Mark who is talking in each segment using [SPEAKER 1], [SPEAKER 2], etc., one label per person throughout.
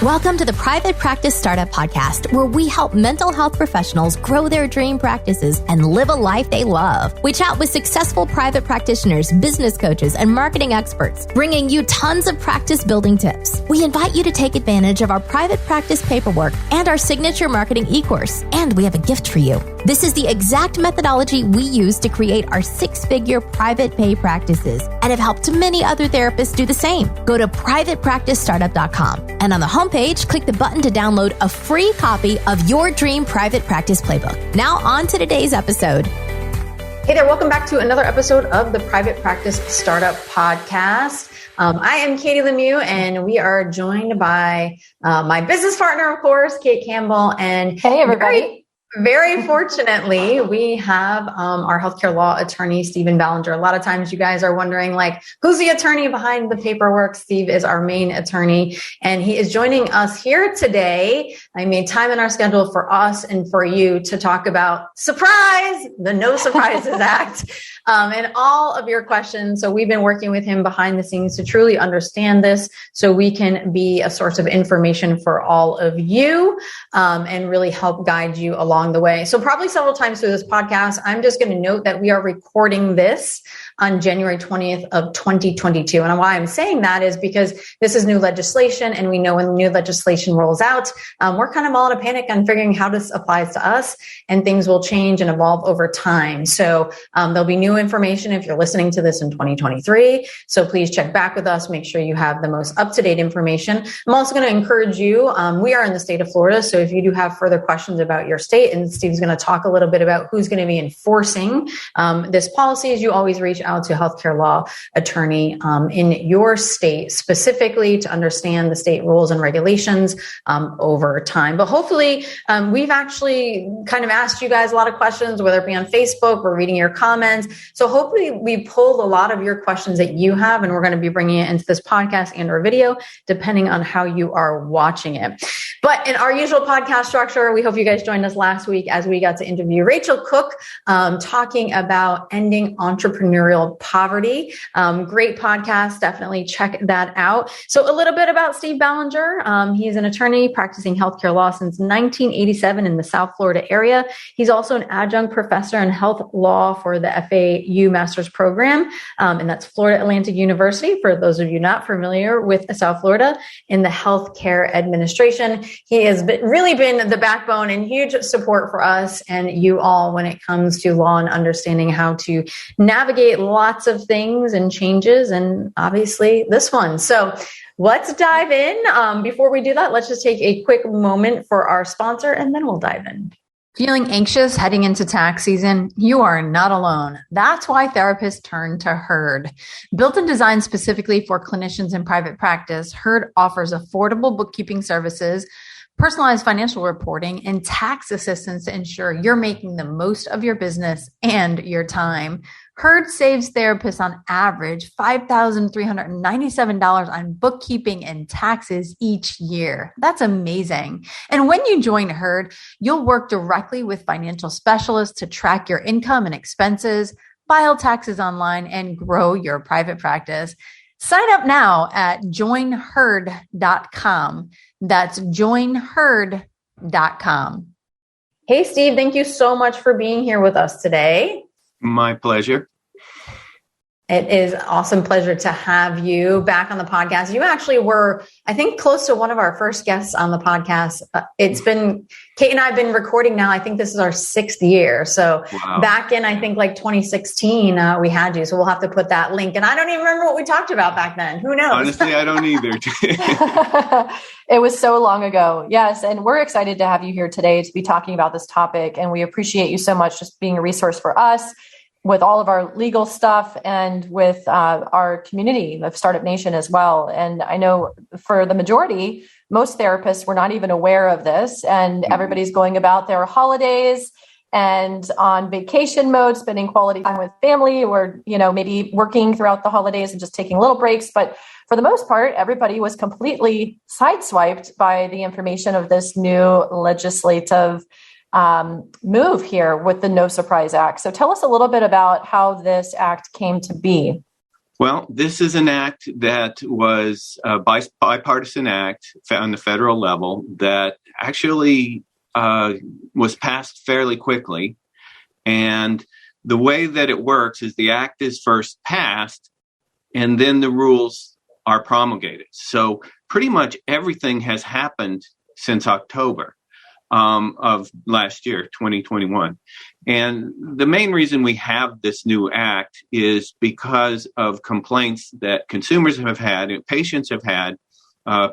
[SPEAKER 1] Welcome to the Private Practice Startup Podcast, where we help mental health professionals grow their dream practices and live a life they love. We chat with successful private practitioners, business coaches, and marketing experts, bringing you tons of practice building tips. We invite you to take advantage of our private practice paperwork and our signature marketing e-course. And we have a gift for you. This is the exact methodology we use to create our six-figure private pay practices and have helped many other therapists do the same. Go to privatepracticestartup.com and on the homepage, click the button to download a free copy of your dream private practice playbook. Now on to today's episode.
[SPEAKER 2] Hey there, welcome back to another episode of the Private Practice Startup Podcast. I am Katie Lemieux, and we are joined by my business partner, of course, Kate Campbell. And
[SPEAKER 3] hey, everybody.
[SPEAKER 2] Very fortunately, we have our healthcare law attorney, Stephen Ballinger. A lot of times you guys are wondering, like, who's the attorney behind the paperwork? Steve is our main attorney, and he is joining us here today. I made time in our schedule for us and for you to talk about, surprise, the No Surprises Act, and all of your questions. So we've been working with him behind the scenes to truly understand this so we can be a source of information for all of you and really help guide you along the way. So probably several times through this podcast, I'm just going to note that we are recording this on January 20th of 2022. And why I'm saying that is because this is new legislation, and we know when new legislation rolls out, we're kind of all in a panic on figuring how this applies to us, and things will change and evolve over time. So there'll be new information if you're listening to this in 2023. So please check back with us. Make sure you have the most up-to-date information. I'm also going to encourage you. We are in the state of Florida. So if you do have further questions about your state, and Steve's going to talk a little bit about who's going to be enforcing this policy, as you always reach out to a healthcare law attorney in your state specifically to understand the state rules and regulations over time. But hopefully we've actually kind of asked you guys a lot of questions, whether it be on Facebook or reading your comments. So hopefully we pulled a lot of your questions that you have, and we're going to be bringing it into this podcast and or video, depending on how you are watching it. But in our usual podcast structure, we hope you guys joined us last week as we got to interview Rachel Cook, talking about ending entrepreneurial poverty. Great podcast. Definitely check that out. So a little bit about Steve Ballinger. He's an attorney practicing healthcare law since 1987 in the South Florida area. He's also an adjunct professor in health law for the FAU Master's Program. And that's Florida Atlantic University, for those of you not familiar with South Florida, in the healthcare administration. He has really been the backbone and huge support for us and you all when it comes to law and understanding how to navigate lots of things and changes, and obviously this one. So let's dive in. Before we do that, let's just take a quick moment for our sponsor, and then we'll dive in. Feeling anxious heading into tax season? You are not alone. That's why therapists turn to Herd. Built and designed specifically for clinicians in private practice, Herd offers affordable bookkeeping services, personalized financial reporting, and tax assistance to ensure you're making the most of your business and your time. Herd saves therapists on average $5,397 on bookkeeping and taxes each year. That's amazing. And when you join Herd, you'll work directly with financial specialists to track your income and expenses, file taxes online, and grow your private practice. Sign up now at joinherd.com. That's joinherd.com. Hey, Steve, thank you so much for being here with us today.
[SPEAKER 4] My pleasure.
[SPEAKER 2] It is an awesome pleasure to have you back on the podcast. You actually were, I think, close to one of our first guests on the podcast. It's been, Kate and I have been recording now. I think this is our 6th year. So Back in, I think, like 2016, we had you. So we'll have to put that link. And I don't even remember what we talked about back then. Who knows?
[SPEAKER 4] Honestly, I don't either.
[SPEAKER 3] It was so long ago. Yes. And we're excited to have you here today to be talking about this topic. And we appreciate you so much just being a resource for us with all of our legal stuff and with our community of Startup Nation as well. And I know for the majority, most therapists were not even aware of this, and everybody's going about their holidays and on vacation mode, spending quality time with family, or, you know, maybe working throughout the holidays and just taking little breaks. But for the most part, everybody was completely sideswiped by the information of this new legislative move here with the No Surprise Act. So tell us a little bit about how this act came to be.
[SPEAKER 4] Well, this is an act that was a bipartisan act on the federal level that actually was passed fairly quickly. And the way that it works is the act is first passed, and then the rules are promulgated. So pretty much everything has happened since October of last year, 2021. And the main reason we have this new act is because of complaints that consumers have had and patients have had,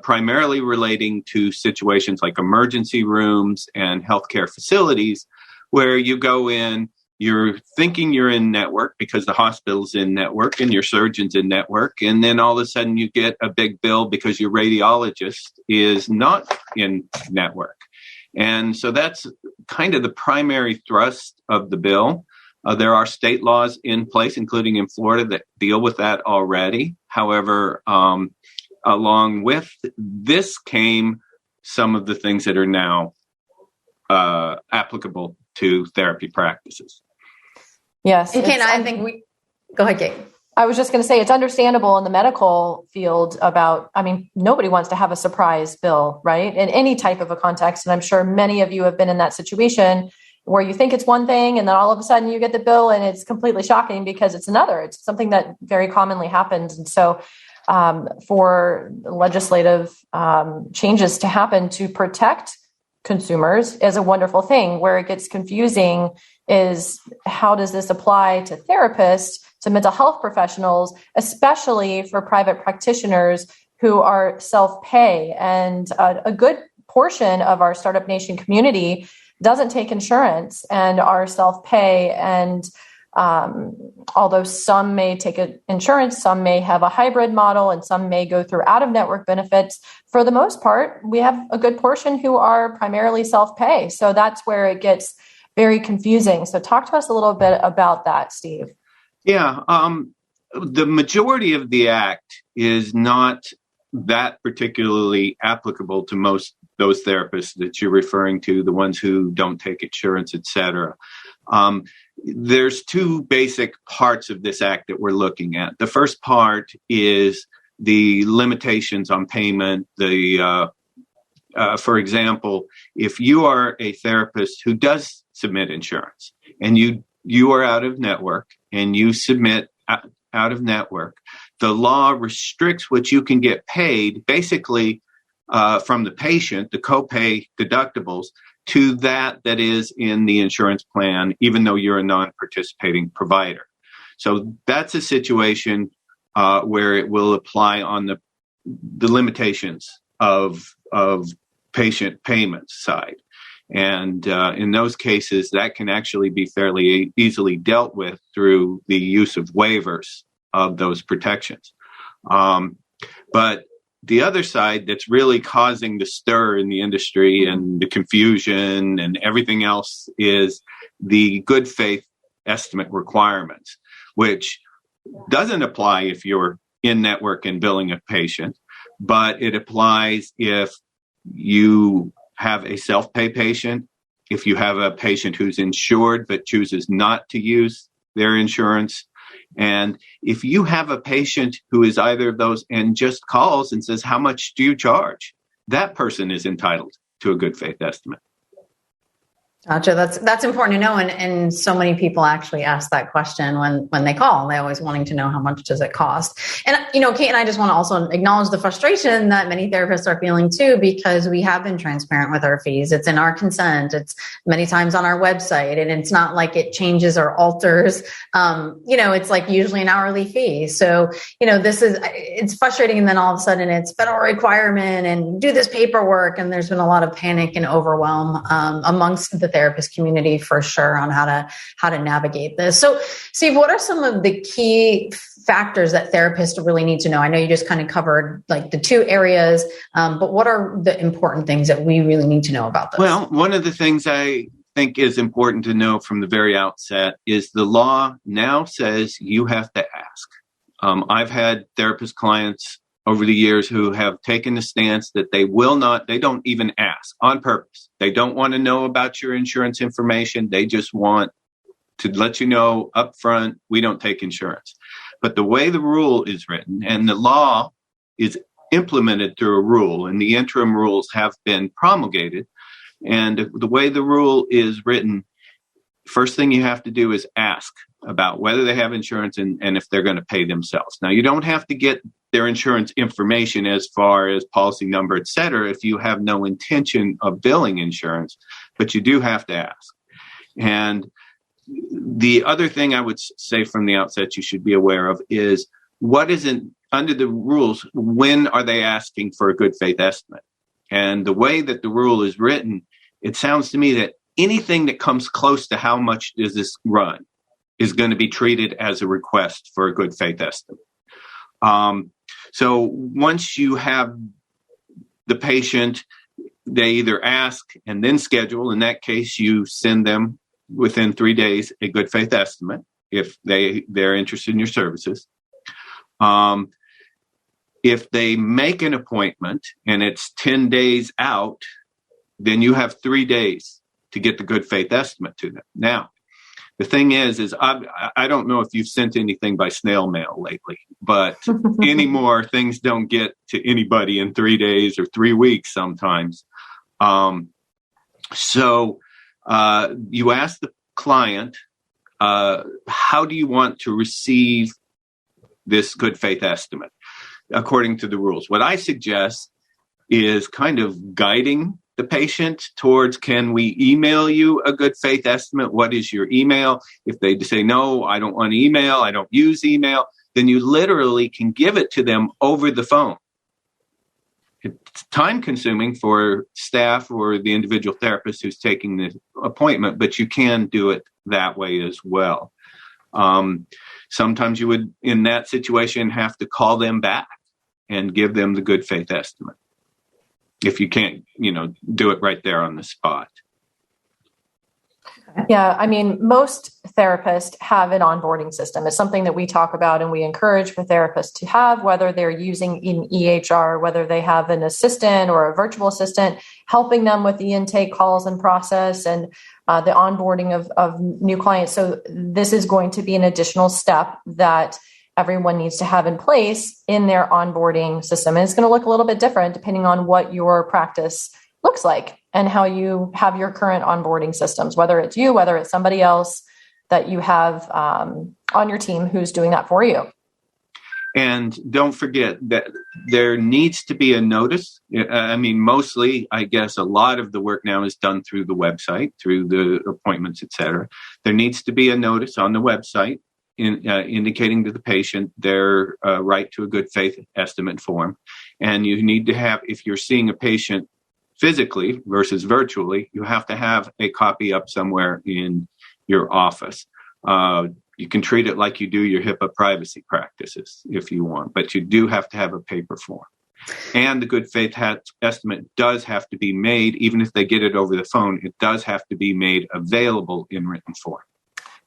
[SPEAKER 4] primarily relating to situations like emergency rooms and healthcare facilities, where you go in, you're thinking you're in network because the hospital's in network and your surgeon's in network, and then all of a sudden you get a big bill because your radiologist is not in network. And so that's kind of the primary thrust of the bill. There are state laws in place, including in Florida, that deal with that already. However, along with this came some of the things that are now applicable to therapy practices.
[SPEAKER 3] Yes.
[SPEAKER 2] And Kate, I think we go ahead, Kate.
[SPEAKER 3] I was just going to say it's understandable in the medical field nobody wants to have a surprise bill, right? In any type of a context. And I'm sure many of you have been in that situation where you think it's one thing and then all of a sudden you get the bill and it's completely shocking because it's another. It's something that very commonly happens. And so for legislative changes to happen to protect consumers is a wonderful thing. Where it gets confusing is how does this apply to therapists, to mental health professionals, especially for private practitioners who are self-pay. And a good portion of our Startup Nation community doesn't take insurance and are self-pay. And although some may take insurance, some may have a hybrid model, and some may go through out-of-network benefits, for the most part, we have a good portion who are primarily self-pay. So that's where it gets very confusing. So talk to us a little bit about that, Steve.
[SPEAKER 4] Yeah, the majority of the act is not that particularly applicable to most those therapists that you're referring to, the ones who don't take insurance, et cetera. There's two basic parts of this act that we're looking at. The first part is the limitations on payment. For example, if you are a therapist who does submit insurance and you are out of network and you submit out of network, the law restricts what you can get paid basically from the patient, the copay deductibles, to that is in the insurance plan, even though you're a non-participating provider. So that's a situation where it will apply on the limitations of patient payments side. And in those cases, that can actually be fairly easily dealt with through the use of waivers of those protections. But the other side that's really causing the stir in the industry and the confusion and everything else is the good faith estimate requirements, which doesn't apply if you're in network and billing a patient, but it applies if you have a self-pay patient, if you have a patient who's insured but chooses not to use their insurance, and if you have a patient who is either of those and just calls and says, how much do you charge? That person is entitled to a good faith estimate.
[SPEAKER 2] Gotcha. That's important to know. And so many people actually ask that question when they call. They're always wanting to know how much does it cost. And, Kate and I just want to also acknowledge the frustration that many therapists are feeling too, because we have been transparent with our fees. It's in our consent. It's many times on our website, and it's not like it changes or alters. It's like usually an hourly fee. So, it's frustrating. And then all of a sudden it's federal requirement and do this paperwork. And there's been a lot of panic and overwhelm amongst the therapist community for sure on how to navigate this. So, Steve, what are some of the key factors that therapists really need to know? I know you just kind of covered like the two areas, but what are the important things that we really need to know about this?
[SPEAKER 4] Well, one of the things I think is important to know from the very outset is the law now says you have to ask. I've had therapist clients over the years who have taken the stance that they don't even ask on purpose. They don't want to know about your insurance information. They just want to let you know up front, we don't take insurance. But the way the rule is written, and the law is implemented through a rule, and the interim rules have been promulgated, and the way the rule is written, first thing you have to do is ask about whether they have insurance and if they're going to pay themselves. Now, you don't have to get their insurance information as far as policy number, et cetera, if you have no intention of billing insurance, but you do have to ask. And the other thing I would say from the outset you should be aware of is what isn't under the rules, when are they asking for a good faith estimate? And the way that the rule is written, it sounds to me that anything that comes close to how much does this run is going to be treated as a request for a good faith estimate. So once you have the patient, they either ask and then schedule. In that case, you send them within 3 days a good faith estimate if they're interested in your services. If they make an appointment and it's 10 days out, then you have 3 days to get the good faith estimate to them. Now, the thing is I don't know if you've sent anything by snail mail lately, but anymore, things don't get to anybody in 3 days or 3 weeks sometimes. So you ask the client, how do you want to receive this good faith estimate according to the rules? What I suggest is kind of guiding the patient towards, can we email you a good faith estimate? What is your email? If they say, no, I don't want email, I don't use email, then you literally can give it to them over the phone. It's time consuming for staff or the individual therapist who's taking the appointment, but you can do it that way as well. Sometimes you would, in that situation, have to call them back and give them the good faith estimate if you can't, do it right there on the spot.
[SPEAKER 3] Yeah, I mean, most therapists have an onboarding system. It's something that we talk about and we encourage for therapists to have, whether they're using an EHR, whether they have an assistant or a virtual assistant helping them with the intake calls and process and the onboarding of new clients. So this is going to be an additional step that everyone needs to have in place in their onboarding system. And it's going to look a little bit different depending on what your practice looks like and how you have your current onboarding systems, whether it's you, whether it's somebody else that you have on your team who's doing that for you.
[SPEAKER 4] And don't forget that there needs to be a notice. I mean, mostly, I guess a lot of the work now is done through the website, through the appointments, et cetera. There needs to be a notice on the website indicating to the patient their right to a good faith estimate form. And you need to have, if you're seeing a patient physically versus virtually, you have to have a copy up somewhere in your office. You can treat it like you do your HIPAA privacy practices if you want, but you do have to have a paper form. And the good faith estimate does have to be made, even if they get it over the phone, it does have to be made available in written form.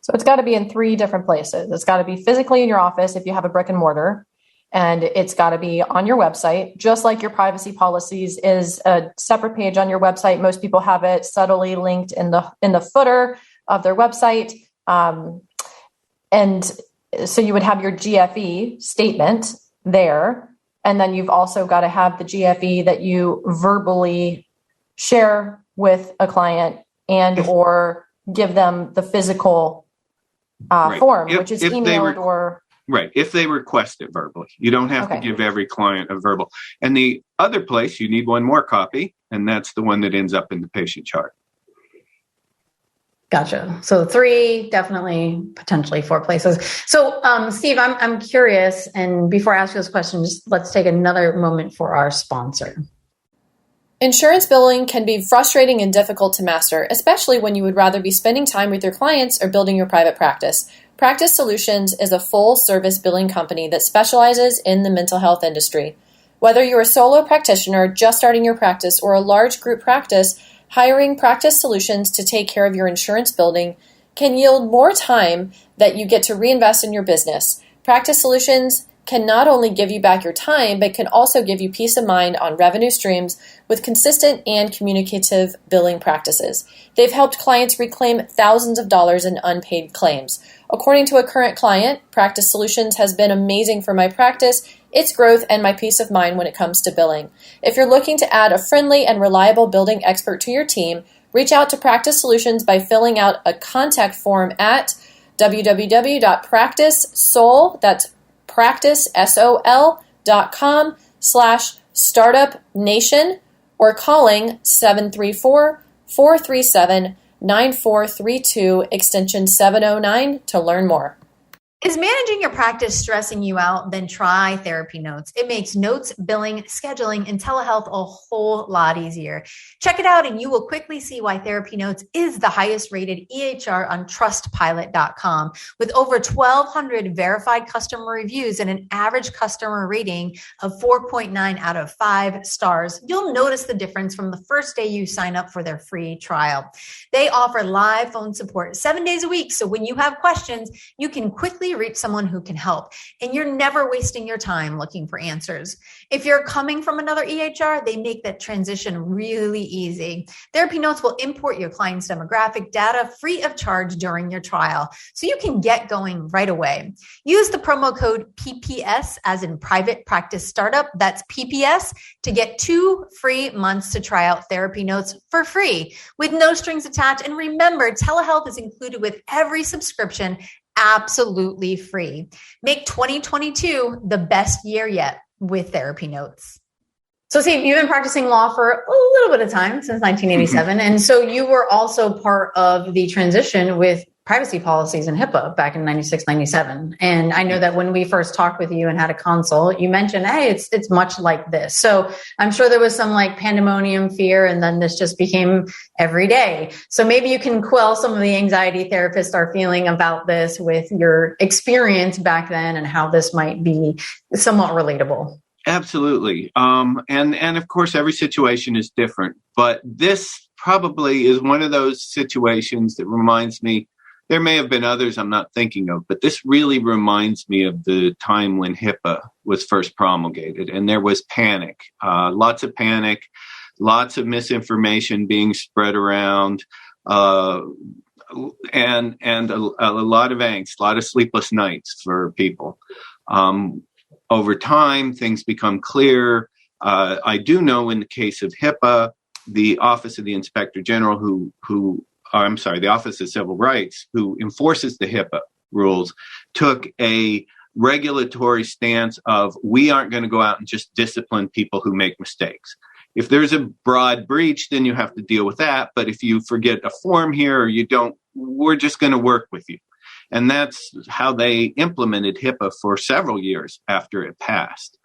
[SPEAKER 3] So it's got to be in 3 different places. It's got to be physically in your office if you have a brick and mortar, and it's got to be on your website, just like your privacy policies is a separate page on your website. Most people have it subtly linked in the footer of their website. And so you would have your GFE statement there, and then you've also got to have the GFE that you verbally share with a client and or give them the physical form, which is emailed or...
[SPEAKER 4] Right. If they request it verbally, you don't have to give every client a verbal. And the other place, you need one more copy, and that's the one that ends up in the patient chart.
[SPEAKER 2] Gotcha. So 3, definitely, potentially 4 places. So, Steve, I'm curious, and before I ask you this question, just let's take another moment for our sponsor.
[SPEAKER 5] Insurance billing can be frustrating and difficult to master, especially when you would rather be spending time with your clients or building your private practice. Practice Solutions is a full-service billing company that specializes in the mental health industry. Whether you're a solo practitioner just starting your practice or a large group practice, hiring Practice Solutions to take care of your insurance billing can yield more time that you get to reinvest in your business. Practice Solutions can not only give you back your time, but can also give you peace of mind on revenue streams with consistent and communicative billing practices. They've helped clients reclaim thousands of dollars in unpaid claims. According to a current client, Practice Solutions has been amazing for my practice, its growth, and my peace of mind when it comes to billing. If you're looking to add a friendly and reliable billing expert to your team, reach out to Practice Solutions by filling out a contact form at www.practicesol, that's practicesol.com/startupnation, or calling 734-437-9432 extension 709 to learn more.
[SPEAKER 2] Is managing your practice stressing you out? Then try Therapy Notes. It makes notes, billing, scheduling, and telehealth a whole lot easier. Check it out and you will quickly see why Therapy Notes is the highest rated EHR on trustpilot.com. With over 1,200 verified customer reviews and an average customer rating of 4.9 out of 5 stars, you'll notice the difference from the first day you sign up for their free trial. They offer live phone support 7 days a week, so when you have questions, you can quickly reach someone who can help, and you're never wasting your time looking for answers. If you're coming from another EHR, they make that transition really easy. Therapy Notes will import your client's demographic data free of charge during your trial, so you can get going right away. Use the promo code PPS, as in Private Practice Startup, that's PPS, to get 2 free months to try out Therapy Notes for free with no strings attached. And remember, telehealth is included with every subscription, absolutely free. Make 2022 the best year yet with Therapy Notes. So Steve, you've been practicing law for a little bit of time, since 1987. And so you were also part of the transition with privacy policies and HIPAA back in 96, 97. And I know that when we first talked with you and had a consult, you mentioned, hey, it's much like this. So I'm sure there was some like pandemonium fear, and then this just became every day. So maybe you can quell some of the anxiety therapists are feeling about this with your experience back then and how this might be somewhat relatable.
[SPEAKER 4] Absolutely. And of course, every situation is different, but this probably is one of those situations that reminds me. There may have been others I'm not thinking of, but this really reminds me of the time when HIPAA was first promulgated, and there was panic, lots of panic, lots of misinformation being spread around, and a lot of angst, a lot of sleepless nights for people. Over time, things become clear. I do know in the case of HIPAA, the Office of the Inspector General, the Office of Civil Rights, who enforces the HIPAA rules, took a regulatory stance of, we aren't going to go out and just discipline people who make mistakes. If there's a broad breach, then you have to deal with that. But if you forget a form here or you don't, we're just going to work with you. And that's how they implemented HIPAA for several years after it passed.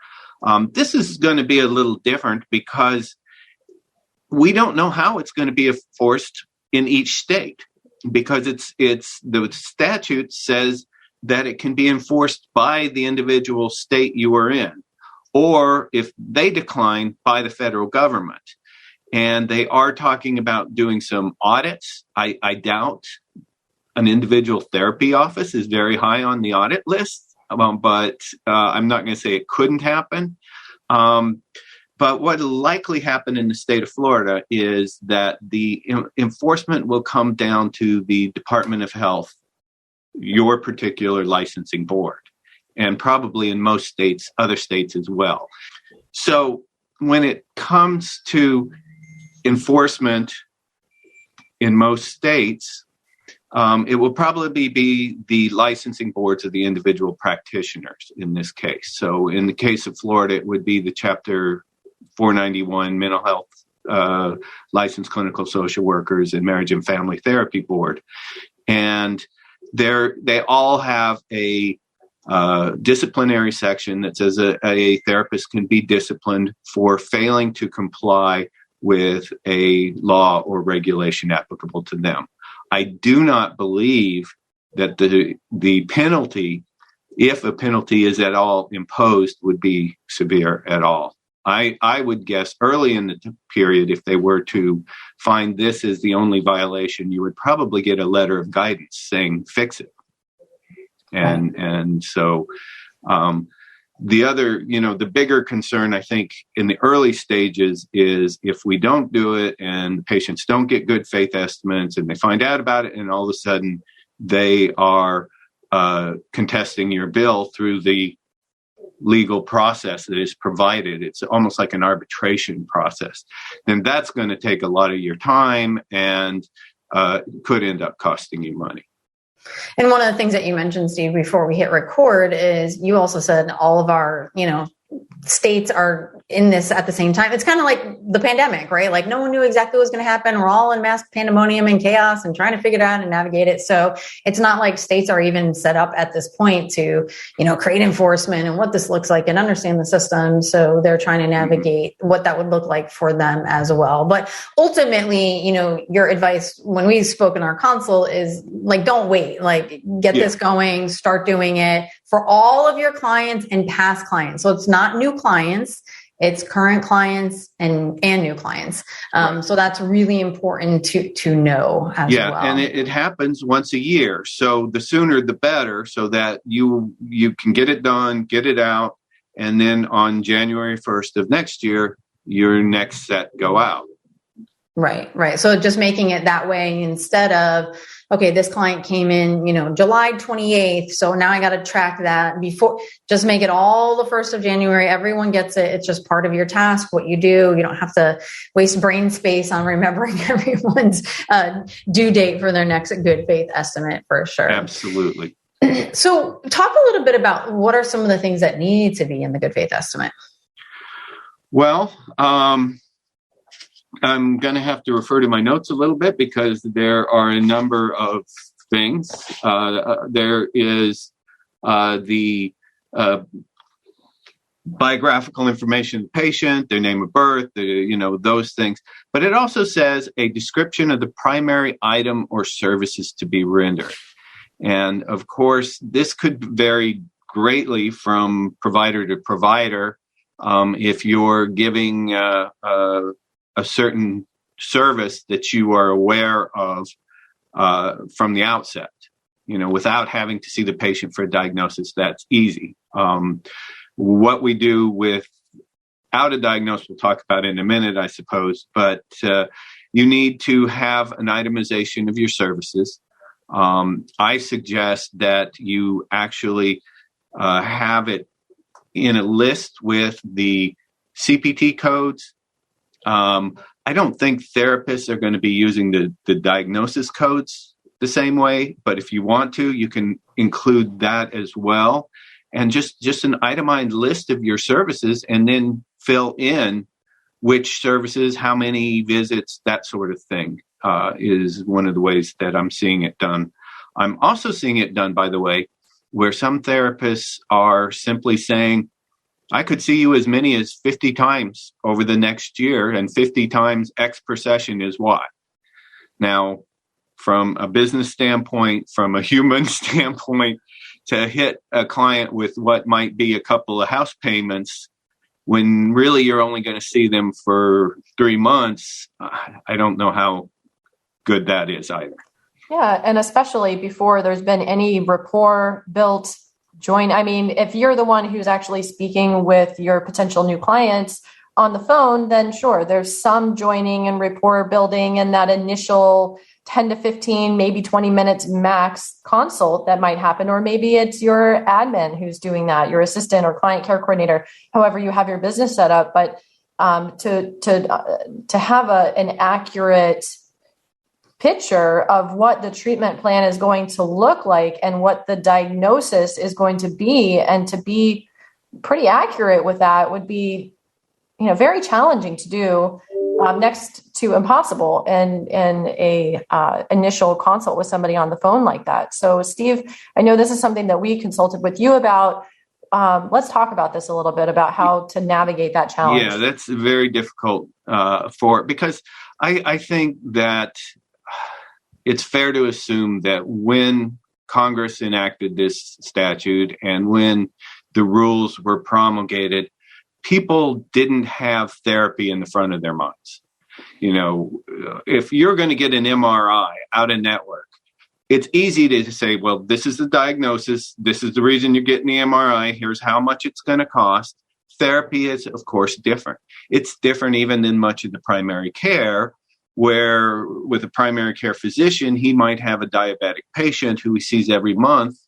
[SPEAKER 4] This is going to be a little different because we don't know how it's going to be enforced in each state, because it's the statute says that it can be enforced by the individual state you are in, or if they decline, by the federal government. And they are talking about doing some audits. I doubt an individual therapy office is very high on the audit list, but I'm not going to say it couldn't happen. But what will likely happen in the state of Florida is that the enforcement will come down to the Department of Health, your particular licensing board, and probably in most states, other states as well. So when it comes to enforcement in most states, it will probably be the licensing boards of the individual practitioners in this case. So in the case of Florida, it would be the Chapter 491 Mental Health Licensed Clinical Social Workers and Marriage and Family Therapy Board. And they all have a disciplinary section that says a therapist can be disciplined for failing to comply with a law or regulation applicable to them. I do not believe that the penalty, if a penalty is at all imposed, would be severe at all. I would guess early in the period, if they were to find this as the only violation, you would probably get a letter of guidance saying, fix it. And so the other, the bigger concern, I think, in the early stages is if we don't do it and patients don't get good faith estimates and they find out about it and all of a sudden they are contesting your bill through the legal process that is provided. It's almost like an arbitration process. Then that's going to take a lot of your time and could end up costing you money.
[SPEAKER 2] And one of the things that you mentioned, Steve, before we hit record is you also said all of our, states are in this at the same time. It's kind of like the pandemic, right? Like no one knew exactly what was going to happen. We're all in mass pandemonium and chaos and trying to figure it out and navigate it. So it's not like states are even set up at this point to, create enforcement and what this looks like and understand the system. So they're trying to navigate what that would look like for them as well. But ultimately, your advice when we spoke in our consult is like, don't wait, like get this going, start doing it for all of your clients and past clients. So it's not new clients, it's current clients and new clients. So that's really important to know as well. Yeah,
[SPEAKER 4] and it happens once a year. So the sooner the better, so that you can get it done, get it out, and then on January 1st of next year, your next set go out.
[SPEAKER 2] Right. So just making it that way instead of, okay, this client came in, July 28th. So now I got to track that before, just make it all the 1st of January. Everyone gets it. It's just part of your task, what you do. You don't have to waste brain space on remembering everyone's due date for their next good faith estimate for sure.
[SPEAKER 4] Absolutely.
[SPEAKER 2] So talk a little bit about what are some of the things that need to be in the good faith estimate?
[SPEAKER 4] Well, I'm going to have to refer to my notes a little bit because there are a number of things. There is the biographical information of the patient, their name of birth, those things. But it also says a description of the primary item or services to be rendered. And of course, this could vary greatly from provider to provider. If you're giving a certain service that you are aware of from the outset, without having to see the patient for a diagnosis, that's easy. What we do without a diagnosis, we'll talk about in a minute, I suppose, but you need to have an itemization of your services. I suggest that you actually have it in a list with the CPT codes. I don't think therapists are going to be using the diagnosis codes the same way, but if you want to, you can include that as well. And just an itemized list of your services and then fill in which services, how many visits, that sort of thing is one of the ways that I'm seeing it done. I'm also seeing it done, by the way, where some therapists are simply saying, I could see you as many as 50 times over the next year, and 50 times X per session is Y. Now, from a business standpoint, from a human standpoint, to hit a client with what might be a couple of house payments, when really you're only going to see them for 3 months, I don't know how good that is either.
[SPEAKER 3] Yeah, and especially before there's been any rapport built. If you're the one who's actually speaking with your potential new clients on the phone, then sure, there's some joining and rapport building and that initial 10 to 15, maybe 20 minutes max consult that might happen. Or maybe it's your admin who's doing that, your assistant or client care coordinator, however you have your business set up. But to have an accurate picture of what the treatment plan is going to look like and what the diagnosis is going to be, and to be pretty accurate with that would be, very challenging to do, next to impossible in a initial consult with somebody on the phone like that. So Steve, I know this is something that we consulted with you about. Let's talk about this a little bit about how to navigate that challenge.
[SPEAKER 4] Yeah, that's very difficult because I think that it's fair to assume that when Congress enacted this statute and when the rules were promulgated, people didn't have therapy in the front of their minds. If you're going to get an MRI out of network, it's easy to say, well, this is the diagnosis. This is the reason you're getting the MRI. Here's how much it's going to cost. Therapy is, of course, different. It's different even than much of the primary care, where with a primary care physician, he might have a diabetic patient who he sees every month,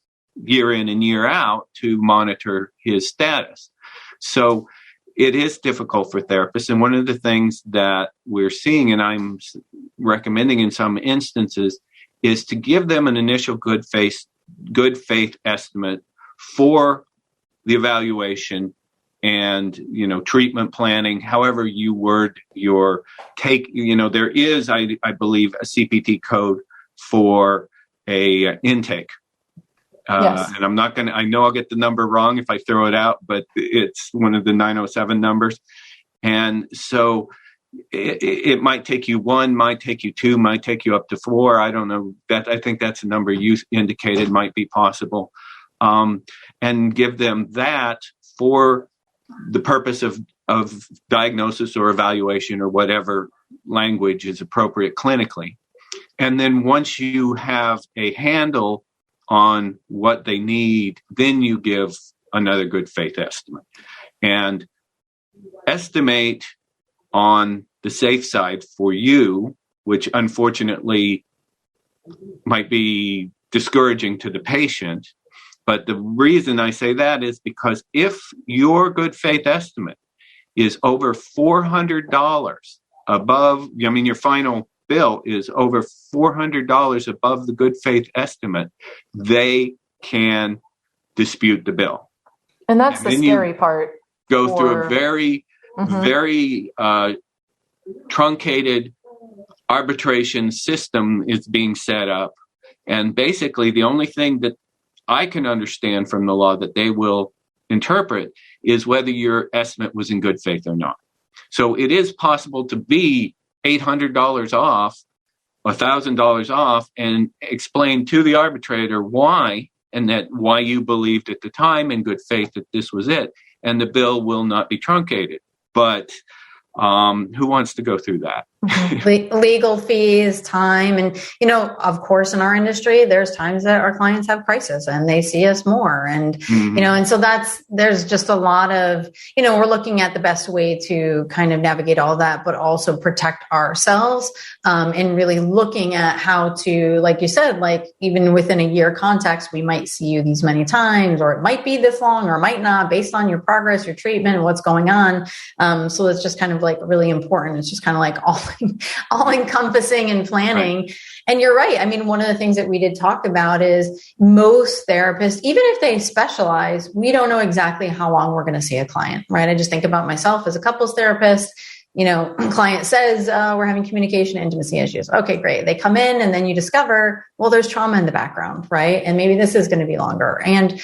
[SPEAKER 4] year in and year out to monitor his status. So it is difficult for therapists. And one of the things that we're seeing, and I'm recommending in some instances, is to give them an initial good faith estimate for the evaluation and, treatment planning, however you word your take. There is, I believe, a CPT code for a intake.
[SPEAKER 3] Yes.
[SPEAKER 4] And I'm not going to, I know I'll get the number wrong if I throw it out, but it's one of the 907 numbers. And so it might take you 1, might take you 2, might take you up to 4. I don't know. I think that's a number you indicated might be possible. And give them that for the purpose of diagnosis or evaluation or whatever language is appropriate clinically. And then once you have a handle on what they need, then you give another good faith estimate. And estimate on the safe side for you, which unfortunately might be discouraging to the patient. But the reason I say that is because if your good faith estimate is over $400 above, your final bill is over $400 above the good faith estimate, they can dispute the bill.
[SPEAKER 3] And that's the scary part.
[SPEAKER 4] Go through a very, very truncated arbitration system is being set up. And basically the only thing that I can understand from the law that they will interpret is whether your estimate was in good faith or not. So it is possible to be $800 off, $1,000 off, and explain to the arbitrator why, and that why you believed at the time in good faith that this was it, and the bill will not be truncated. But who wants to go through that?
[SPEAKER 2] Legal fees, time. And, of course, in our industry, there's times that our clients have crisis and they see us more. And, and so there's just a lot of, we're looking at the best way to kind of navigate all that, but also protect ourselves and really looking at how to, like you said, like even within a year context, we might see you these many times, or it might be this long or it might not based on your progress, your treatment, and what's going on. So it's just kind of like really important. It's just kind of like all encompassing and planning. Right. And you're right. I mean, one of the things that we did talk about is most therapists, even if they specialize, we don't know exactly how long we're going to see a client, right? I just think about myself as a couples therapist. Client says, we're having communication intimacy issues. Okay, great. They come in and then you discover, well, there's trauma in the background, right? And maybe this is going to be longer. And,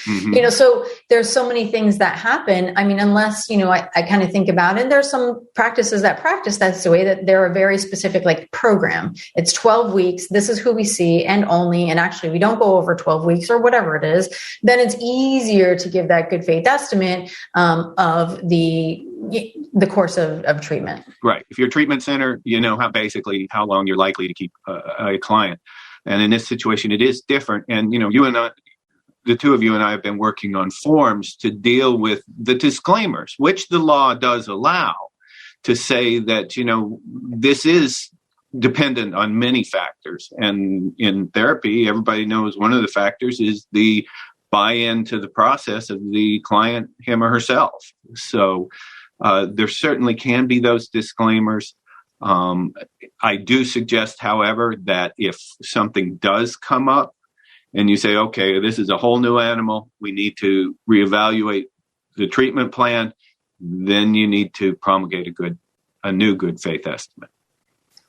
[SPEAKER 2] so there's so many things that happen. I mean, unless, I kind of think about it, there's some practices that practice that's the way that they're a very specific like program. It's 12 weeks. This is who we see and only, and actually we don't go over 12 weeks or whatever it is. Then it's easier to give that good faith estimate of the course of treatment.
[SPEAKER 4] Right. If you're a treatment center, you know how long you're likely to keep a client. And in this situation, it is different. And, you and I, the two of you and I have been working on forms to deal with the disclaimers, which the law does allow to say that, this is dependent on many factors. And in therapy, everybody knows one of the factors is the buy-in to the process of the client, him or herself. So there certainly can be those disclaimers. I do suggest, however, that if something does come up and you say, okay, this is a whole new animal, we need to reevaluate the treatment plan, then you need to promulgate a new good faith estimate.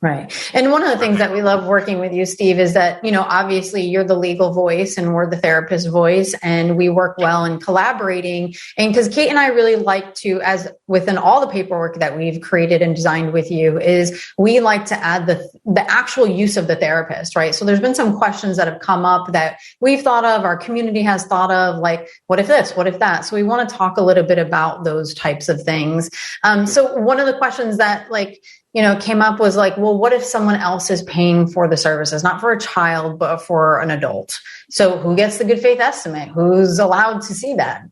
[SPEAKER 2] Right. And one of the things that we love working with you, Steve, is that, obviously you're the legal voice and we're the therapist voice, and we work well in collaborating. And because Kate and I really like to, as within all the paperwork that we've created and designed with you, is we like to add the actual use of the therapist, right? So there's been some questions that have come up that we've thought of, our community has thought of, like, what if this, what if that? So we want to talk a little bit about those types of things. So one of the questions that came up was like, well, what if someone else is paying for the services, not for a child, but for an adult? So who gets the good faith estimate? Who's allowed to see that,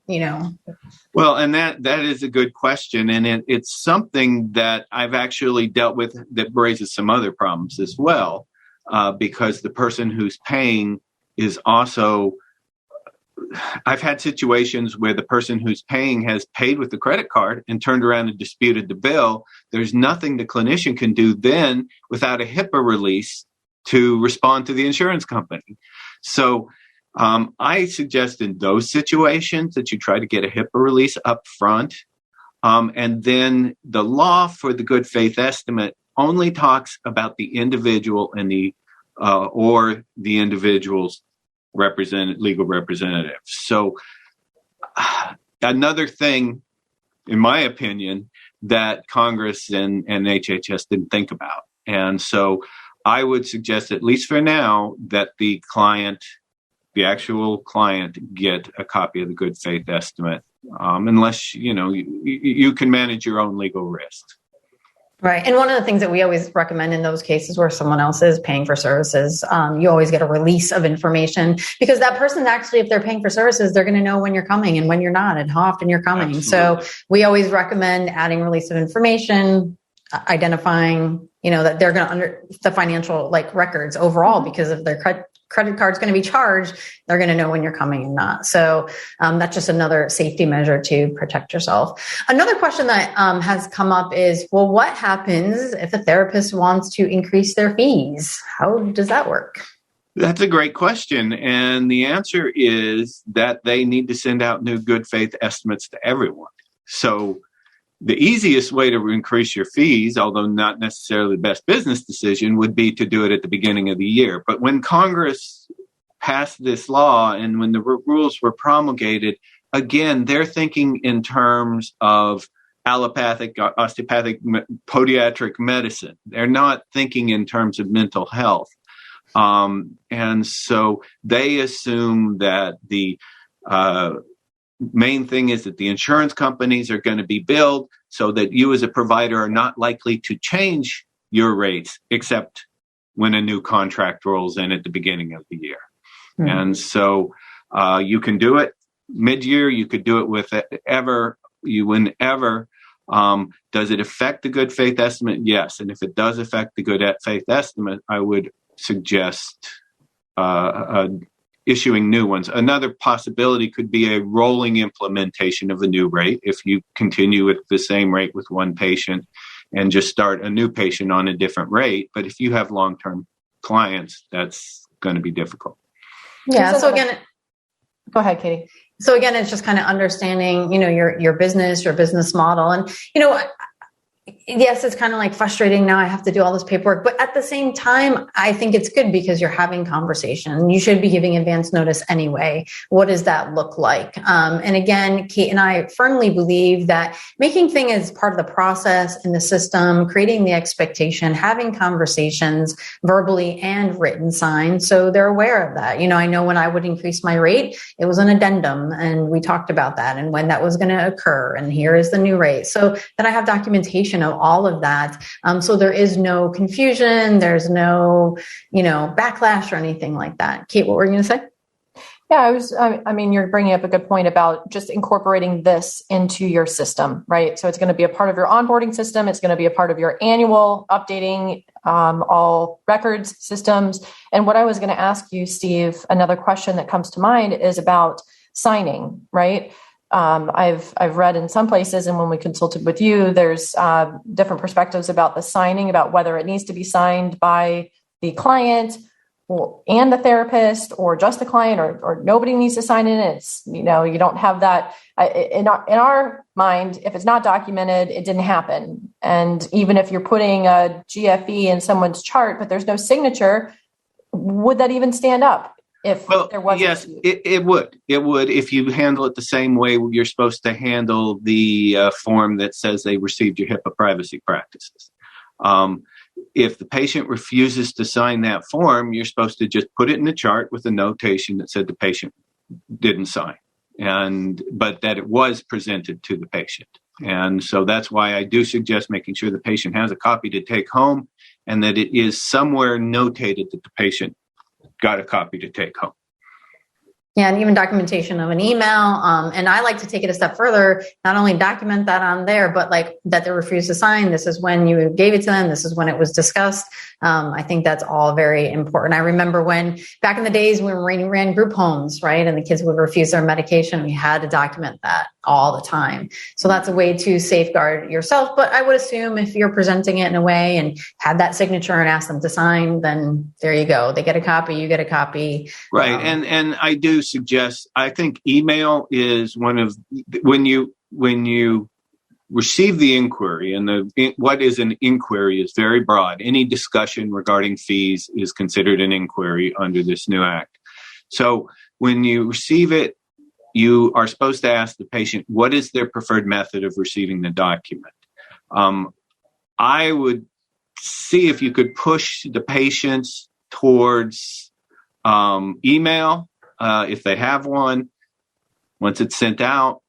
[SPEAKER 4] Well, and that is a good question. And it's something that I've actually dealt with that raises some other problems as well, because the person who's paying is also I've had situations where the person who's paying has paid with the credit card and turned around and disputed the bill. There's nothing the clinician can do then without a HIPAA release to respond to the insurance company. So I suggest in those situations that you try to get a HIPAA release up front. And then the law for the good faith estimate only talks about the individual and or the individual's legal representative. So another thing, in my opinion, that Congress and HHS didn't think about. And so I would suggest, at least for now, that the actual client, get a copy of the good faith estimate, unless, you can manage your own legal risk.
[SPEAKER 2] Right. And one of the things that we always recommend in those cases where someone else is paying for services, you always get a release of information, because that person actually, if they're paying for services, they're going to know when you're coming and when you're not and how often you're coming. Absolutely. So we always recommend adding release of information, identifying, that they're going to under the financial records overall, because if their credit card's going to be charged, they're going to know when you're coming and not. So that's just another safety measure to protect yourself. Another question that has come up is, well, what happens if a therapist wants to increase their fees? How does that work?
[SPEAKER 4] That's a great question. And the answer is that they need to send out new good faith estimates to everyone. So the easiest way to increase your fees, although not necessarily the best business decision, would be to do it at the beginning of the year. But when Congress passed this law and when the rules were promulgated, again, they're thinking in terms of allopathic, osteopathic, podiatric medicine. They're not thinking in terms of mental health. And so they assume that the main thing is that the insurance companies are going to be billed, so that you as a provider are not likely to change your rates except when a new contract rolls in at the beginning of the year. Mm-hmm. And so you can do it mid-year. You could do it whenever. Does it affect the good faith estimate? Yes. And if it does affect the good faith estimate, I would suggest issuing new ones. Another possibility could be a rolling implementation of a new rate. If you continue with the same rate with one patient and just start a new patient on a different rate. But if you have long-term clients, that's going to be difficult.
[SPEAKER 2] Yeah. So again,
[SPEAKER 3] go ahead, Katie.
[SPEAKER 2] So again, it's just kind of understanding, your business model. And, yes, it's kind of frustrating. Now I have to do all this paperwork, but at the same time, I think it's good because you're having conversation. You should be giving advance notice anyway. What does that look like? And again, Kate and I firmly believe that making things part of the process in the system, creating the expectation, having conversations verbally and written signs, so they're aware of that. I know when I would increase my rate, it was an addendum, and we talked about that and when that was going to occur. And here is the new rate. So that I have documentation of all of that. So there is no confusion. There's no, backlash or anything like that. Kate, what were you going to say?
[SPEAKER 3] Yeah, you're bringing up a good point about just incorporating this into your system, right? So it's going to be a part of your onboarding system. It's going to be a part of your annual updating all records systems. And what I was going to ask you, Steve, another question that comes to mind is about signing, right? I've read in some places, and when we consulted with you, there's different perspectives about the signing, about whether it needs to be signed by the client and the therapist, or just the client, or nobody needs to sign in. It's, you don't have that in our mind. If it's not documented, it didn't happen. And even if you're putting a GFE in someone's chart, but there's no signature, would that even stand up? There was
[SPEAKER 4] yes, it would. It would if you handle it the same way you're supposed to handle the form that says they received your HIPAA privacy practices. If the patient refuses to sign that form, you're supposed to just put it in the chart with a notation that said the patient didn't sign, but that it was presented to the patient. And so that's why I do suggest making sure the patient has a copy to take home, and that it is somewhere notated that the patient got a copy to take home.
[SPEAKER 2] Yeah, and even documentation of an email. And I like to take it a step further, not only document that on there, but like that they refused to sign. This is when you gave it to them. This is when it was discussed. I think that's all very important. I remember when back in the days when we ran group homes, right? And the kids would refuse their medication. We had to document that all the time. So that's a way to safeguard yourself. But I would assume if you're presenting it in a way and had that signature and asked them to sign, then there you go. They get a copy, you get a copy.
[SPEAKER 4] Right. And I do suggest, I think email is one of, when you receive the inquiry, and what is an inquiry is very broad. Any discussion regarding fees is considered an inquiry under this new act. So when you receive it, you are supposed to ask the patient, what is their preferred method of receiving the document? I would see if you could push the patients towards email, if they have one. Once it's sent out,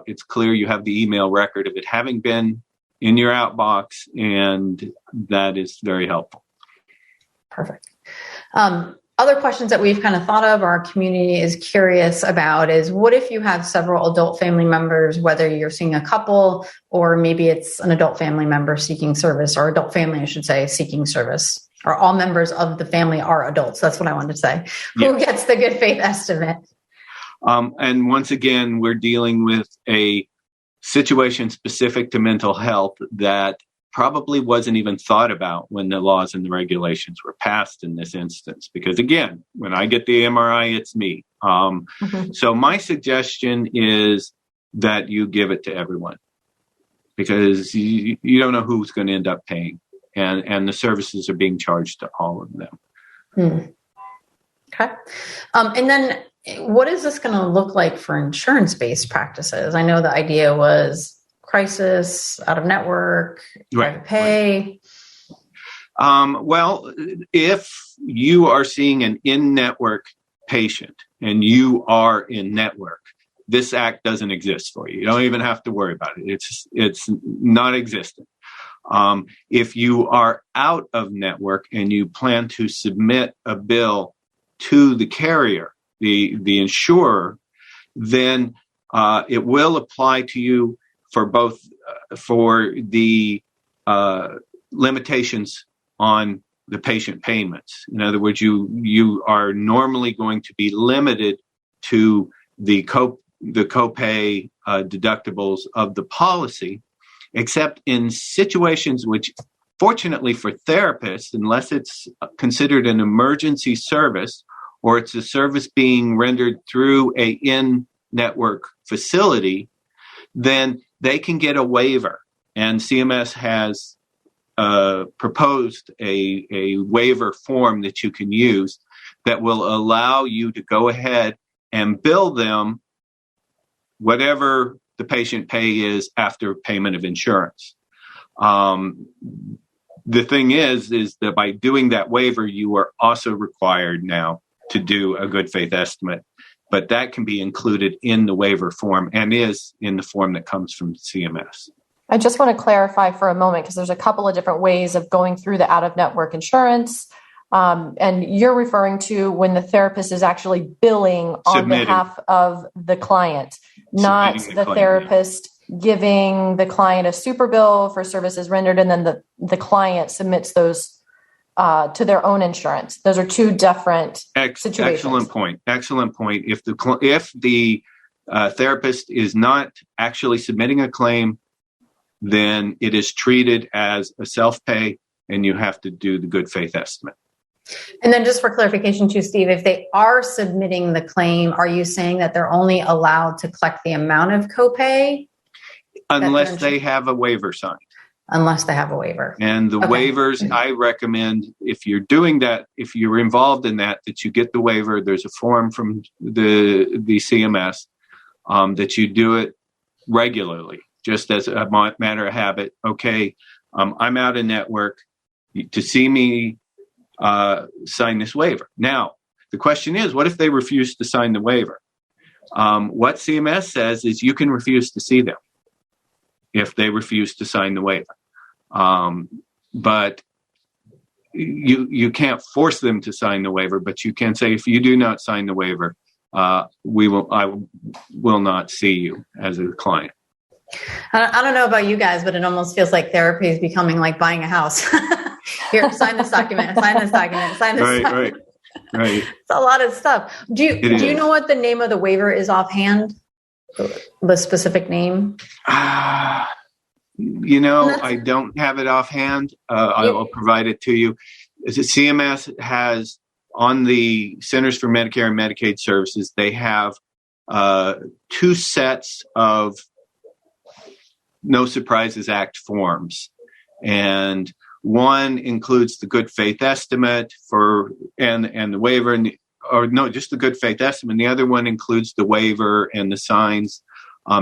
[SPEAKER 4] it's clear you have the email record of it having been in your outbox, and that is very helpful.
[SPEAKER 2] Perfect. Other questions that we've kind of thought of, our community is curious about, is what if you have several adult family members, whether you're seeing a couple or maybe it's an adult family member seeking service, or adult family, I should say, seeking service, or all members of the family are adults. That's what I wanted to say.
[SPEAKER 4] Yeah.
[SPEAKER 2] Who gets the good faith estimate?
[SPEAKER 4] And once again, we're dealing with a situation specific to mental health that probably wasn't even thought about when the laws and the regulations were passed in this instance. Because again, when I get the MRI, it's me. So my suggestion is that you give it to everyone, because you don't know who's going to end up paying, and the services are being charged to all of them.
[SPEAKER 2] Okay. And then what is this going to look like for insurance-based practices? I know the idea was crisis, out of network, private pay.
[SPEAKER 4] Right. Well, if you are seeing an in-network patient and you are in network, this act doesn't exist for you. You don't even have to worry about it. It's non-existent. If you are out of network and you plan to submit a bill to the carrier, the insurer, then it will apply to you for both for the limitations on the patient payments. In other words, you are normally going to be limited to the copay deductibles of the policy, except in situations which, fortunately for therapists, unless it's considered an emergency service or it's a service being rendered through a in-network facility, then they can get a waiver. And CMS has proposed a waiver form that you can use that will allow you to go ahead and bill them whatever the patient pay is after payment of insurance. The thing is that by doing that waiver, you are also required now to do a good faith estimate. But that can be included in the waiver form and is in the form that comes from CMS.
[SPEAKER 3] I just want to clarify for a moment, because there's a couple of different ways of going through the out-of-network insurance. And you're referring to when the therapist is actually billing on behalf of the client, not the therapist giving the client a super bill for services rendered, and then the client submits those to their own insurance. Those are two different situations. Excellent point. If the therapist is not actually submitting a claim, then it is treated as a self-pay, and you have to do the good faith estimate.
[SPEAKER 2] And then just for clarification too, Steve, if they are submitting the claim, are you saying that they're only allowed to collect the amount of copay?
[SPEAKER 4] Unless they have a waiver signed.
[SPEAKER 2] Unless they have a waiver.
[SPEAKER 4] And the waivers, I recommend, if you're doing that, if you're involved in that you get the waiver. There's a form from the CMS that you do it regularly, just as a matter of habit. Okay, I'm out of network. To see me sign this waiver. Now, the question is, what if they refuse to sign the waiver? What CMS says is you can refuse to see them if they refuse to sign the waiver. But you can't force them to sign the waiver, but you can say, if you do not sign the waiver, I will not see you as a client.
[SPEAKER 2] I don't know about you guys, but it almost feels like therapy is becoming like buying a house. Here, sign this document, sign this document, sign this document.
[SPEAKER 4] Right.
[SPEAKER 2] It's a lot of stuff. Do you know what the name of the waiver is offhand? The specific name?
[SPEAKER 4] I don't have it offhand. I will provide it to you. CMS has, on the Centers for Medicare and Medicaid Services, they have 2 sets of No Surprises Act forms. And one includes the good faith estimate and the waiver, just the good faith estimate. And the other one includes the waiver and the signs.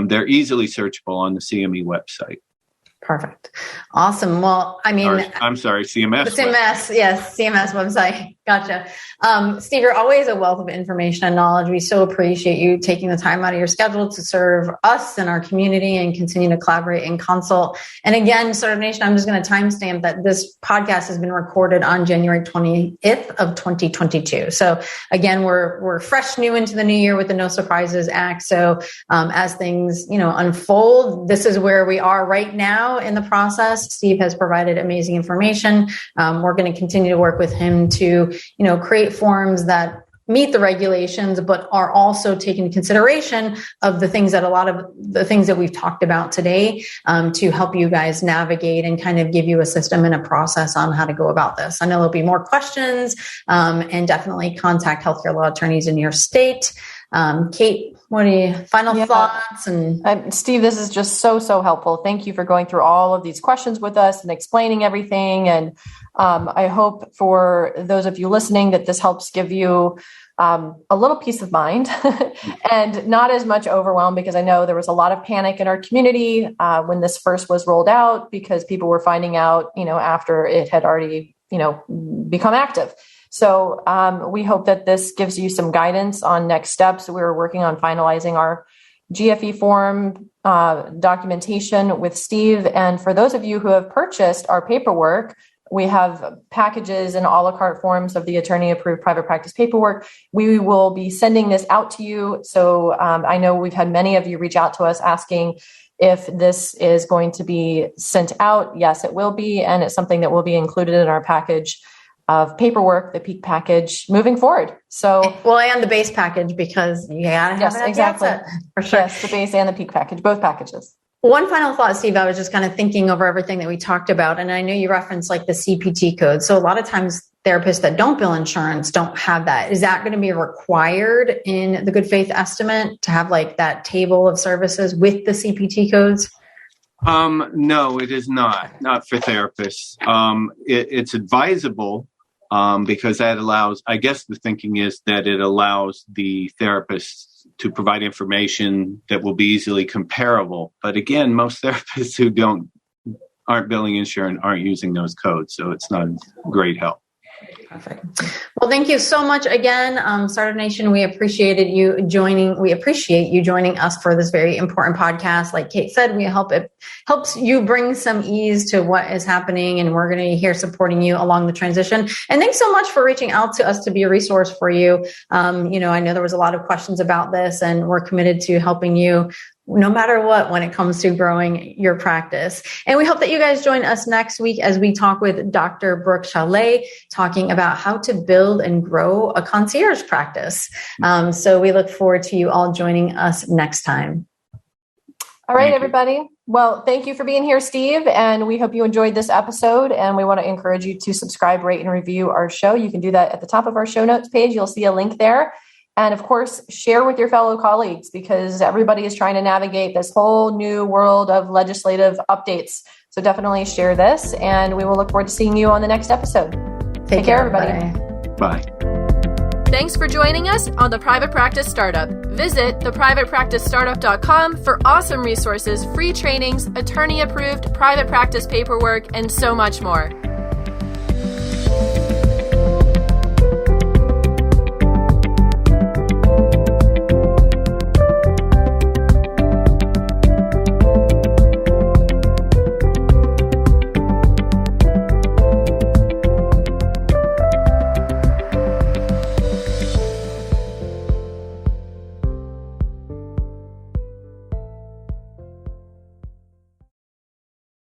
[SPEAKER 4] They're easily searchable on the CME website.
[SPEAKER 2] Perfect. Awesome. Well,
[SPEAKER 4] I'm sorry, CMS.
[SPEAKER 2] CMS, yes, CMS website. Gotcha. Steve, you're always a wealth of information and knowledge. We so appreciate you taking the time out of your schedule to serve us and our community and continue to collaborate and consult. And again, Startup Nation, I'm just going to timestamp that this podcast has been recorded on January 20th of 2022. So again, we're fresh new into the new year with the No Surprises Act. So as things, unfold, this is where we are right now in the process. Steve has provided amazing information. We're going to continue to work with him to create forms that meet the regulations, but are also taking consideration of the things that a lot of the things that we've talked about today, to help you guys navigate and kind of give you a system and a process on how to go about this. I know there'll be more questions, and definitely contact healthcare law attorneys in your state. Kate, what are your final thoughts? And
[SPEAKER 3] Steve, this is just so helpful. Thank you for going through all of these questions with us and explaining everything. And I hope for those of you listening that this helps give you a little peace of mind and not as much overwhelm, because I know there was a lot of panic in our community when this first was rolled out, because people were finding out, after it had already, become active. So we hope that this gives you some guidance on next steps. We're working on finalizing our GFE form documentation with Steve. And for those of you who have purchased our paperwork, we have packages and a la carte forms of the attorney-approved private practice paperwork. We will be sending this out to you. So I know we've had many of you reach out to us asking if this is going to be sent out. Yes, it will be. And it's something that will be included in our package of paperwork, the peak package, moving forward. So,
[SPEAKER 2] and the base package, because you gotta have
[SPEAKER 3] yes, exactly,
[SPEAKER 2] for sure.
[SPEAKER 3] Yes, the base and the peak package, both packages.
[SPEAKER 2] One final thought, Steve, I was just kind of thinking over everything that we talked about. And I know you referenced like the CPT code. So a lot of times therapists that don't bill insurance don't have that. Is that going to be required in the good faith estimate to have like that table of services with the CPT codes?
[SPEAKER 4] No, it is not for therapists. It's advisable, because that allows, I guess the thinking is that it allows the therapists to provide information that will be easily comparable. But again, most therapists who aren't billing insurance aren't using those codes. So it's not a great help.
[SPEAKER 2] Perfect. Well, thank you so much again, Startup Nation. We appreciate you joining us for this very important podcast. Like Kate said, it helps you bring some ease to what is happening, and we're going to be here supporting you along the transition. And thanks so much for reaching out to us to be a resource for you. I know there was a lot of questions about this, and we're committed to helping you no matter what when it comes to growing your practice. And we hope that you guys join us next week as we talk with Dr. Brooke Chalet, talking about how to build and grow a concierge practice. So we look forward to you all joining us next time.
[SPEAKER 3] All right, everybody. Well, thank you for being here, Steve. And we hope you enjoyed this episode. And we want to encourage you to subscribe, rate, and review our show. You can do that at the top of our show notes page. You'll see a link there. And of course, share with your fellow colleagues, because everybody is trying to navigate this whole new world of legislative updates. So definitely share this, and we will look forward to seeing you on the next episode. Take care, everybody.
[SPEAKER 4] Bye.
[SPEAKER 5] Thanks for joining us on The Private Practice Startup. Visit theprivatepracticestartup.com for awesome resources, free trainings, attorney-approved private practice paperwork, and so much more.